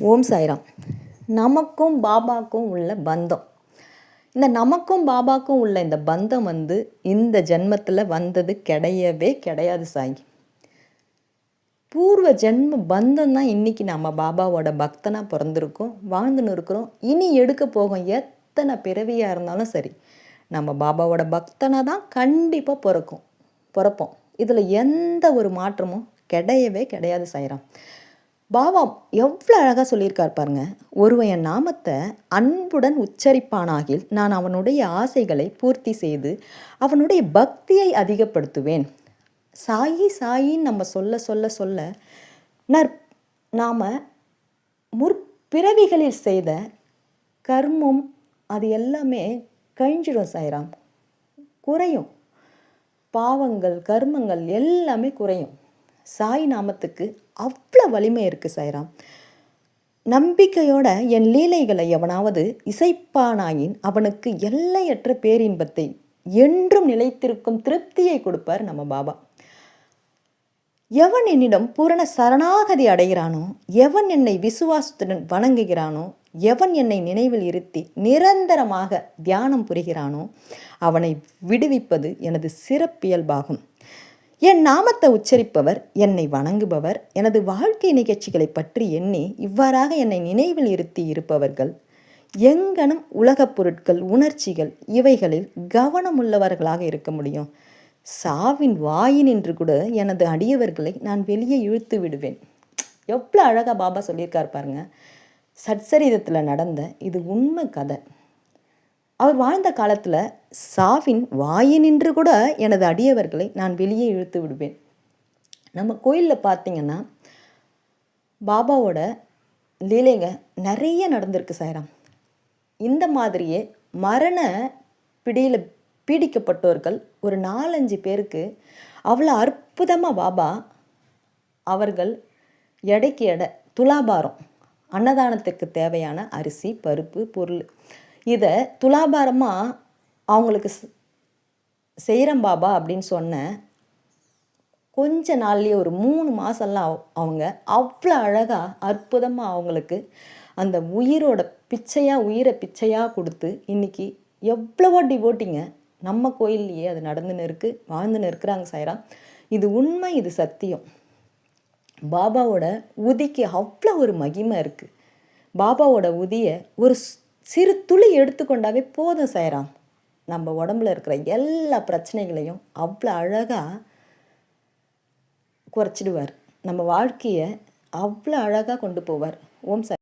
ஓம் சாய்ராம். நமக்கும் பாபாக்கும் உள்ள பந்தம். இந்த நமக்கும் பாபாக்கும் உள்ள இந்த பந்தம் இந்த ஜென்மத்தில் வந்தது கிடையவே கிடையாது சாய். பூர்வ ஜென்ம பந்தம் தான் இன்றைக்கி நம்ம பாபாவோட பக்தனாக பிறந்திருக்கோம், வாழ்ந்துன்னு இருக்கிறோம். இனி எடுக்க போகும் எத்தனை பிறவியாக இருந்தாலும் சரி, நம்ம பாபாவோட பக்தனாக தான் கண்டிப்பாக பிறப்போம். இதில் எந்த ஒரு மாற்றமும் கிடையவே கிடையாது சாய்ராம். பாபா எவ்வளோ அழகாக சொல்லியிருக்கார் பாருங்க. ஒருவன் என் நாமத்தை அன்புடன் உச்சரிப்பானாகில் நான் அவனுடைய ஆசைகளை பூர்த்தி செய்து அவனுடைய பக்தியை அதிகப்படுத்துவேன். சாயி சாயின்னு நம்ம சொல்ல சொல்ல சொல்ல நாம் முற்பிறவிகளில் செய்த கர்மம் அது எல்லாமே கழிஞ்சிடும் சாய்ராம், குறையும். பாவங்கள் கர்மங்கள் எல்லாமே குறையும். சாய் நாமத்துக்கு அவ்வளோ வலிமை இருக்குது சாய்ராம். நம்பிக்கையோட என் லீலைகளை எவனாவது இசைப்பானாயின் அவனுக்கு எல்லையற்ற பேரின்பத்தை என்றும் நிலைத்திருக்கும் திருப்தியை கொடுப்பார் நம்ம பாபா. எவன் என்னிடம் பூரண சரணாகதி அடைகிறானோ, எவன் என்னை விசுவாசத்துடன் வணங்குகிறானோ, எவன் என்னை நினைவில் இருத்தி நிரந்தரமாக தியானம் புரிகிறானோ அவனை விடுவிப்பது எனது சிறப்பியல்பாகும். என் நாமத்தை உச்சரிப்பவர், என்னை வணங்குபவர், எனது வாழ்க்கை நிகழ்ச்சிகளை பற்றி எண்ணி இவ்வாறாக என்னை நினைவில் இருத்தி இருப்பவர்கள் எங்கனும் உலகப் பொருட்கள், உணர்ச்சிகள் இவைகளில் கவனமுள்ளவர்களாக இருக்க முடியும். சாவின் வாயினின்று கூட எனது அடியவர்களை நான் வெளியே இழுத்து விடுவேன். எவ்வளோ அழகாக பாபா சொல்லியிருக்கார் பாருங்க. சச்சரிதத்தில் நடந்த இது உண்மை கதை. அவர் வாழ்ந்த காலத்தில் சாவின் வாயினின்று கூட எனது அடியவர்களை நான் வெளியே இழுத்து விடுவேன். நம்ம கோயிலில் பார்த்திங்கன்னா பாபாவோட லீலைங்க நிறைய நடந்திருக்கு சாய்ராம். இந்த மாதிரியே மரண பிடியில் பீடிக்கப்பட்டவர்கள் ஒரு 4-5 பேருக்கு அவ்வளோ அற்புதமாக பாபா அவர்கள் எடைக்கு எடை துலாபாரம், அன்னதானத்துக்கு தேவையான அரிசி பருப்பு பொருள் இதை துலாபாரமாக அவங்களுக்கு செய்கிறேன் பாபா அப்படின்னு சொன்ன கொஞ்ச நாள்லேயே ஒரு 3 மாதம்லாம் அவங்க அவ்வளோ அழகாக அற்புதமாக அவங்களுக்கு அந்த உயிரை பிச்சையாக கொடுத்து இன்றைக்கி எவ்வளவோ டிவோட்டிங்க நம்ம கோயில்லையே அது நடந்துன்னு இருக்குது, வாழ்ந்துன்னு இருக்கிறாங்க சாய்ராம். இது உண்மை, இது சத்தியம். பாபாவோட உதிக்கு அவ்வளோ ஒரு மகிமை இருக்குது. பாபாவோட உதியை ஒரு சிறு துளி எடுத்துக்கொண்டாவே போதும் சாய்ராம். நம்ம உடம்புல இருக்கிற எல்லா பிரச்சனைகளையும் அவ்வளோ அழகாக குறைச்சிடுவார். நம்ம வாழ்க்கையை அவ்வளோ அழகாக கொண்டு போவார். ஓம் சாய்.